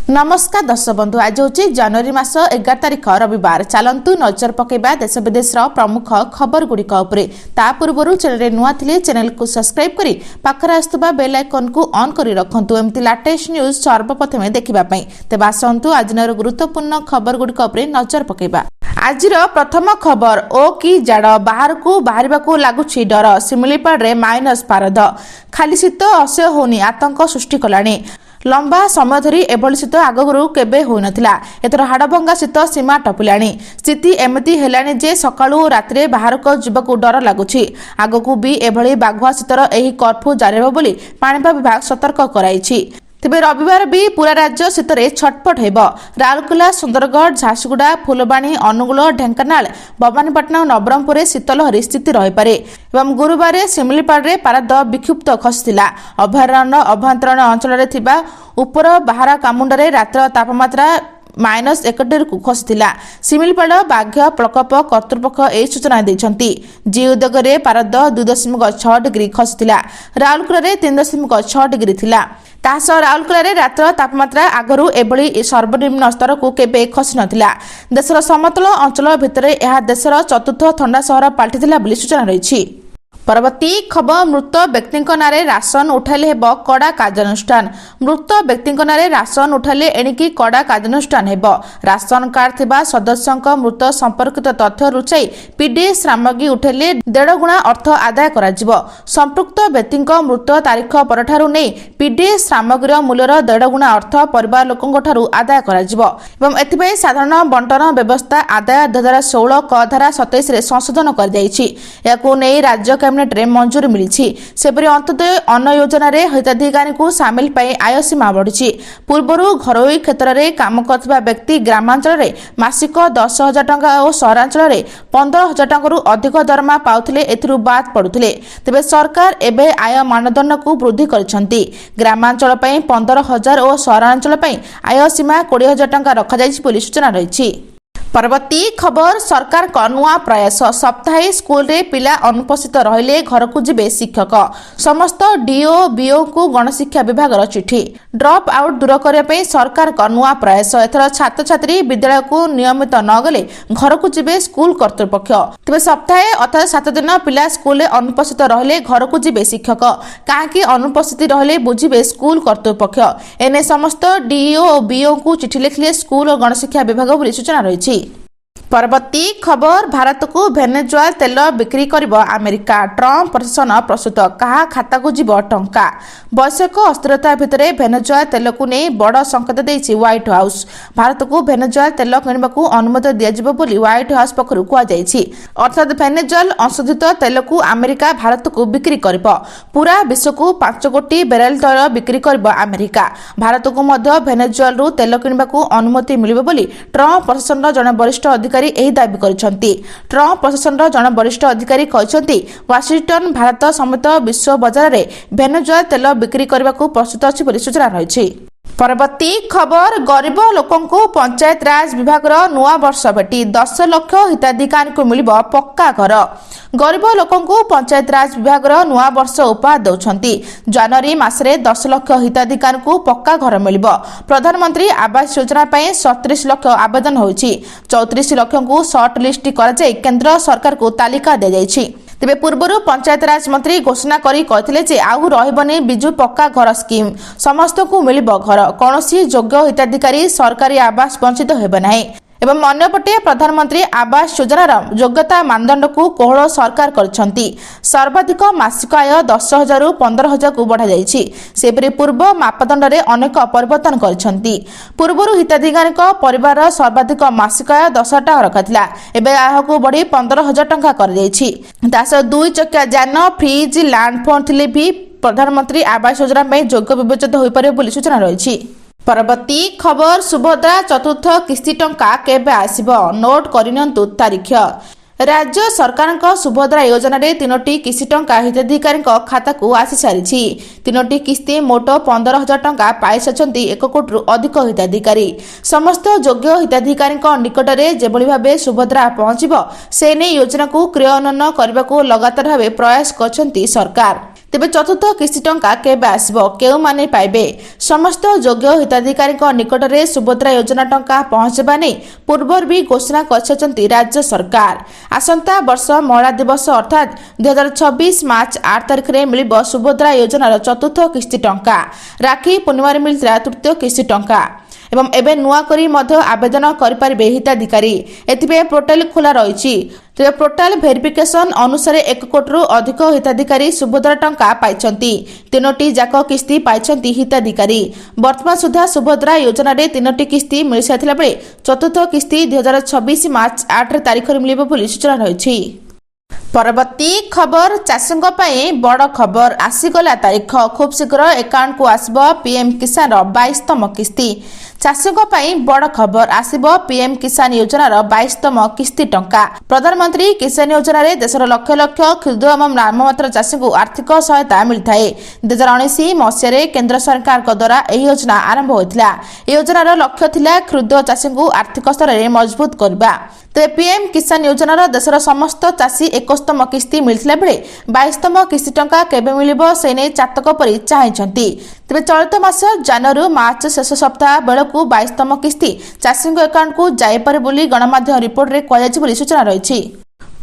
नमस्कार दर्शक बंधु आज हूँ जनवरी मास 11 तारिख रविवार। चलतु नजर पकेबा देश विदेश प्रमुख खबर गुड़िक ता पूर्व चैनल नुआ थिले चैनल को सब्सक्राइब करी पाखरे आसुवा बेल आइकन को ऑन करी रखंतु एमती लेटेस्ट न्यूज सर्वप्रथमे देखिबा पई। तेबे आसंतु आजिर गुरुत्वपूर्ण खबर गुड़िक नजर पकेबा। आजिर प्रथम खबर ओ कि जाड़ बाहर को बाहर लगुच डर सिमिलीपाड़े माइनस पारद खाली शीत असह्य होनी आतंक सृष्टि कलानी। लंबा समय धरी एभली शीत आगु केबे होई नथिला। एथर हाड़भंगा शीत सीमा टपिलाणी। स्थिति एमती हेलानी जे सकाळु रात्रे बाहर को जीवक डर लगुछि। आगकू भी एभली बाघुआ शीतर एही कर्फ्यू जारी हेबो बोली पाणीपाग विभाग सतर्क कराइछि। तेबे रविवार भी पूरा राज्य शीतरे छटपट हेब। राउरकेला, सुंदरगढ़, झारसुगुड़ा, फुलबाणी, अनुगुल, ढेंकानाल, भवानीपाटना, नवरंगपुर शीतलहरी स्थिति रहीपे। एवं गुरुवार सिमिलीपाड़े पारद विक्षुब्ध खसिला। अभयारण्य अभ्यंतरण अंचल उपर बाहारा कामुंडे रात्र तापमात्रा -1 को खसिला। सिमिलीपाड़ बाघ प्रकल्प कर्तृपक्ष ए सूचना देइछंती। जी उद्योग में पारद 2.6 डिग्री खसिला। राउरकेला 3.6 डिग्री थिला। तासह राउरकेला रात्र तापमात्रा आगरू एभली सर्वनिम्न स्तर को केबे खसी नथिला। देशर समतल अंचल भितर यह देशर चतुर्थ ठंडा सहर पाल्टिथिला बोली सूचना रही। परवर्ती खबर मृत व्यक्ति नारे राशन उठाइले हेब कड़ा कार्यानुष्ठान। मृत व्यक्ति नारे राशन उठाइले एणिकी कड़ा कार्यानुष्ठान हेब। राशन कार्ड थिबा सदस्यक मृत संपर्कित तथ्य रुचाई पीडीएस सामग्री उठाइले 1.5 गुणा अर्थ आदाय कराजिब। संपृक्त व्यक्ति मृत तारीख परठारु नै पीडीएस सामग्री मूल्यर 1.5 गुणा अर्थ परिवार लोकंक ठारु आदाय कराजिब। एवं एथिबे साधारण बंटन व्यवस्था आदाय 2016 क धारा 27 रे संशोधन कर जायछि। याकू नै राज्य कैबिनेट मंजूरी मिली। सेपरी अंत्योदय अन्न योजना हिताधिकारी को सामिल पाई आय सीमा बढ़ी। पूर्वर घरोई क्षेत्र में काम करथिबा व्यक्ति ग्रामांचल मासिक 10,000 टंका और सहरांचल 15,000 टंका अधिक दरमा पाउथिले एथिरु बाद पड़ुथिले। तेबे सरकार एबे आय मानदंड को वृद्धि करिसंती। ग्रामांचल पई 15,000 और सहरांचल पई आय सीमा 20,000 टंका रखा जायछि बोली सूचना रही। परवर्ती खबर सरकार का नुआ प्रयास। सप्ताहे स्कूल रे पिला अनुपस्थित रहिले घर को जिबे शिक्षक। समस्त डीओ बीओ को गणशिक्षा विभाग चिठी। ड्रप आउट दूर करने सरकार का नुआ प्रयास। एथर छात्र छात्री विद्यालय को नियमित न गले घर को जिबे स्कूल कर्तृपक्ष। तेज सप्ताहे अर्थात 7 दिन पिला स्कूल अनुपस्थित रहिले घर को जिबे शिक्षक। काहेकि अनुपस्थित रहिले बुझिबे स्कूल कर्तृपक्ष। एने समस्त डीओ बीओ को चिठी लिखले स्कूल और गणशिक्षा विभाग बोली सूचना रही। परवर्ती खबर भारत को वेनेजुएला तेल बिक्री करिब अमेरिका। ट्रम्प प्रशासन प्रस्तुत कहा खाता को जीव टंका। वैश्विक अस्थिरता भितर वेनेजुएला तेल को नहीं बड़ संकेत देछि व्हाइट हाउस। भारत को वेनेजुएला तेल किणवा को अनुमति दिया बोली व्हाइट हाउस पक्षरु कुआ जायछि। अर्थात वेनेजुएला अंशोधित तेल को अमेरिका भारत को बिक्री करिब। पूरा विश्व को 5 कोटी बैरेल तेल बिक्री करिब अमेरिका। भारत को मध्य वेनेजुएला तेल किणवा को अनुमति मिलिब बोली ट्रम्प प्रशासन जने वरिष्ठ अधिकारी एही दाबी करिसंती। ट्रम्प प्रशासन जन वरिष्ठ अधिकारी कहते वाशिंगटन भारत समेत विश्व बजार में वेनेजुएला तेल बिक्री करने को प्रस्तुत अच्छी बोली सूचना रही। परवर्ती खबर गरीब लोकंकु पंचायत राज विभाग नुआ वर्ष भेटी 10 लाख हिताधिकारी को मिलिब पक्का घर। गरीब लोकंकु पंचायत राज विभाग नुआ वर्ष उपहार दौरान जनवरी मासरे 10 लाख हिताधिकारी को पक्का घर मिलिब। प्रधानमंत्री आवास योजना 37 लाख आवेदन होइछि। 34 लाख को शॉर्ट लिस्ट कर केंद्र सरकार को तालिका दि जाइछि। तेबे पूर्वर पंचायत राज मंत्री घोषणा करी कहथिले जे आउ रहिबनी बिजु पक्का घर स्कीम। समस्त को मिलिब घर। कौनसी योग्य हिताधिकारी सरकारी आवास वंचित हेबे नाही। एवं अन्यपटे प्रधानमंत्री आवास योजनार योग्यता मानदंड को कोहल सरकार करछंती। सर्वाधिक मासिक आय 10,000 रु 15,000 को बढ़ा जाइछि। सेपरि पूर्व मापदंड रे अनेक परिवर्तन करछंती। पूर्वर हिताधिकारी परिवार सर्वाधिक मासिक आय 10,000 टका रखाथिला। एबे आय को बढ़ी 15,000 टका कर जाइछि। तास 2 चकिया यान फ्रिज लैंड फोन थिले भी प्रधानमंत्री आवास योजना में योग्य विवेचित होई पारे बोली सूचना रही। परवर्ती खबर सुभद्रा चतुर्थ किस्ती टंका केबे आसिब नोट करिनंतु तारीख। राज्य सरकार सुभद्रा योजना रे 3टी किस्ती टंका हिताधिकारी खाता को आसी सारी। 3टी किस्ती मोट 15,000 टंका पाई सारी 1 कोटी रु अधिक हिताधिकारी। समस्त योग्य हिताधिकारी निकट में जेभली भावे सुभद्रा पहुंचब से नहीं योजना को क्रियान्वयन करने को लगातार भाव प्रयास करछंती सरकार। तेबे चतुर्थ किस्ती टंका केबे आसबो केउमाने पाइबे समस्त योग्य हिताधिकारी निकट में सुभद्रा योजना टंका पहुंचवा नहीं पूर्वर भी घोषणा कर राज्य सरकार। आसंता वर्ष महिला दिवस अर्थात 2026 मार्च 8 तारिख में मिल सुभद्रा योजनार चतुर्थ किस्ती टंका। राखी पूर्णिमा मिलता तृतीय किस्ती टंका एवं एबे नुआ करी मध्य आवेदन करिपारिबे हिताधिकारी। एथिबे पोर्टाल खोला रही तेज पोर्टाल भेरिफिकेशन अनुसार 1 कोटी अधिक हिताधिकारी सुभद्रा टंका पाइछंती। 3टी जाक किस्ती पाइछंती हिताधिकारी। वर्तमान सुधा सुभद्रा योजना रे 3टी किस्ती मिल साथिला बेले चतुर्थ किस्ती 2026 मार्च 8 तारिख रे मिलिबो बोली सूचना रही। परवर्ती खबर चाषीों बड़ खबर आसीगला तारीख खूब शीघ्र अकाउंट को आसबो पीएम किसान 22तम किस्ती। चाषीों बड़ खबर आसबो पीएम किसान योजनार 22तम किस्ती टंका। प्रधानमंत्री किसान योजना रे देशर लक्ष लक्ष क्षुद्र एवं नाममात्र चाषी को आर्थिक सहायता मिलता है। 2019 मसीह केंद्र सरकार द्वारा यह योजना आरंभ होता। योजनार लक्ष्य थिला क्षुद्र चाषी को आर्थिक स्तर में मजबूत करबा। तेज पीएम किसान योजनार देशर समस्त चाषी 21तम किस्ती मिलता बेले 22तम किस्ती टंका केबे मिलिबो से नै चातक परि चाहिछंती। तेज चलित मास जनवरी मार्च शेष सप्ताह बेलकू 22तम किस्ती चाषी अकाउंट को जाइपारे बोली गणमाध्यम रिपोर्ट रे कयाछि बोली सूचना रही।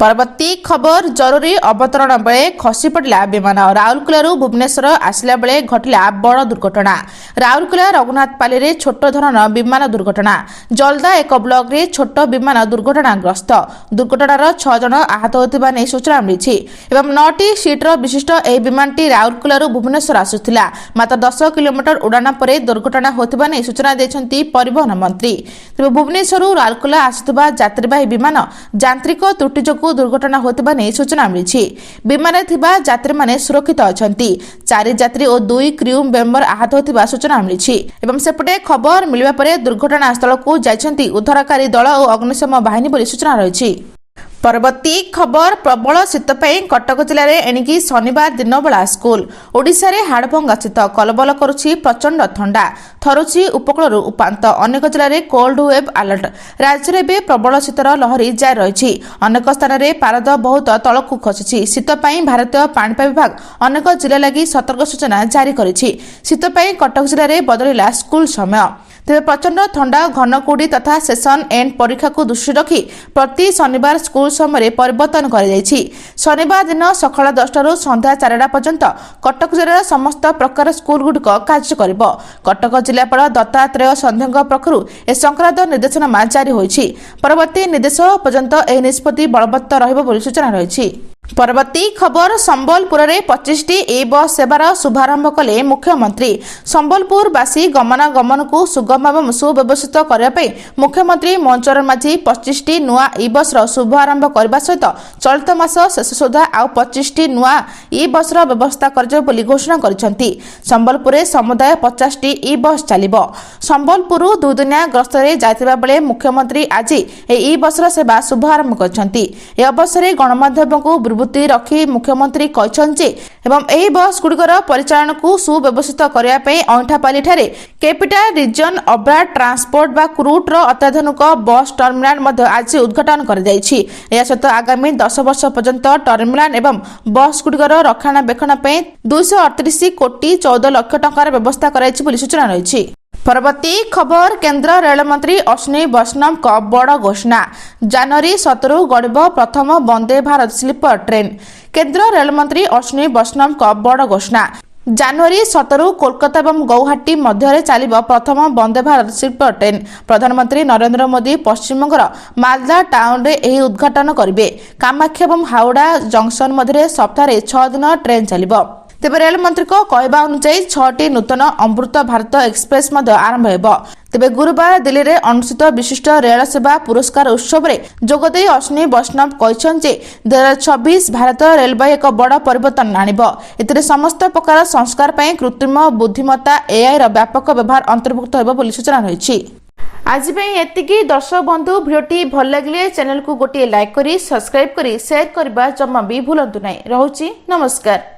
परवर्ती खबर जरूरी अवतरण बेले खसी पड़ा विमान। राउरकेला भुवनेश्वर आसला बेले घटला बड़ दुर्घटना। राउरकेला रघुनाथपाली रे छोट धरण विमान दुर्घटना। जलदा एक ब्लॉक रे छोट विमान दुर्घटनाग्रस्त। दुर्घटनार 6 जन आहत होतिबा नै सूचना मिली एवं 9टी सीटर विशिष्ट ए विमानटी राउरकेला भुवनेश्वर आसुथिला। मात्र 10 किलोमीटर उड़ान पर दुर्घटना होतिबा नै सूचना दैछंती परिवहन मंत्री। तेबे भुवनेश्वर राउरकेला आसुथिबा यात्रीवाही विमान यांत्रिक त्रुटि जो दुर्घटना होतिबा नै सूचना मिली। विमान थिबा यात्री माने सुरक्षित अछंती। 4 यात्री और 2 क्रू मेंबर आहत होतिबा सूचना मिली एवं सेपटे खबर मिलवा परे दुर्घटना स्थल को जाइछंती उद्धारकारी दल और अग्निशम बाहिनी बोली सूचना रही। परवर्ती खबर प्रबल शीत कटक जिले में एणिकी शनिवार दिन बेला स्कूल। ओडिशा रे हाड़भंगा शीत कलबल करुछि प्रचंड ठंडा थरुछि उपकूल उपांत। अनेक जिले में कोल्ड वेव अलर्ट। राज्य में प्रबल शीतर लहरी जारी रही। अनेक स्थान में पारद बहुत तलकू खसी। शीत भारतीय पाणीपाग विभाग अनेक जिला लगी सतर्क सूचना जारी करिछि। शीत कटक जिले में बदलिला स्कूल समय। तेज प्रचंड ठंडा घनकुड़ी तथा सेशन एंड परीक्षा को दृष्टि रखी प्रति शनिवार स्कूल समय परिवर्तन कर शनिवार दिन सकाल 10 रु संध्या 4टा पर्यंत कटक जिलार समस्त प्रकार स्कूल गुड़िक कार्य कर। कटक जिलापाल दत्तात्रेय संध्या पक्षर ए संक्रांत निर्देशनामा जारी होइछि। परवर्ती निर्देश पर्यंत यह निष्पत्ति बलवत्तर रहिबो बोली सूचना रही। परवर्ती खबर संबलपुर में 25टी ए बस सेवार शुभारंभ कले मुख्यमंत्री। संबलपुरवासी गमनागमन को सुगम एवं सुव्यवस्थित करने मुख्यमंत्री मोहन माझी 25टी नुआ ई बस शुभारंभ करने सहित चलित मास शेष सुधा आउ 25टी नुआ ई बस व्यवस्था कर घोषणा करछंती। संबलपुर समुदाय 50टी ई बस चलिबो। संबलपुर 2 दिनिया गस्त रे जायतिबा बेले मुख्यमंत्री आज ई बस सेवा शुभारंभ करछंती। ए अवसर रे गणमाध्यम को वृत्ति रखी मुख्यमंत्री कहते एवं एही बस गुड़िकर परिचालन को सुव्यवस्थित करने अंठापाली ठारे कैपिटल रिजन अब्रा ट्रांसपोर्ट बा क्रूट अत्याधुनिक बस टर्मिनाल आज उद्घाटन कर सहित आगामी 10 वर्ष पर्यंत टर्मिनाल एवं बस गुड़िकर रक्षणाबेक्षण 238 कोटी 14 लाख टंकार व्यवस्था कर सूचना रही। परवर्ती खबर केंद्र रेल मंत्री अश्विनी वैष्णव का बड़ घोषणा। जनवरी 17 गड़ब प्रथम वंदे भारत स्लीपर ट्रेन। केंद्र रेल मंत्री अश्विनी वैष्णव का बड़ घोषणा। जनवरी 17 कोलकाता और गौहाटी मध्य चलिब प्रथम वंदे भारत स्लीपर ट्रेन। प्रधानमंत्री नरेंद्र मोदी पश्चिमबंगर मालदा टाउन रे एही उद्घाटन करेंगे। कामाख्या और हावड़ा जंक्शन मध्य सप्ताह 6 दिन ट्रेन चलिब। तेबे रेल मंत्री को कहवा अनुसार 6टी नूतन अमृत भारत एक्सप्रेस आरंभ होब। तेबे गुरुवार दिल्ली में अनुष्ठित विशिष्ट रेल सेवा पुरस्कार उत्सव में जोगदे अश्विनी वैष्णव कहते 2026 भारत रेलवे एक बड़ परिवर्तन आणिब। एथिरे समस्त प्रकार संस्कार पर कृत्रिम बुद्धिमत्ता एआई र व्यापक व्यवहार अंतर्भुक्त होब बोली सूचना रही। आज एतिकी दर्शक बंधु भिडियोटी भल लगे चैनल को गोटे लाइक करी सब्सक्राइब करी शेयर करबा जम्मा भी भूलंतु नहीं। रहुची नमस्कार।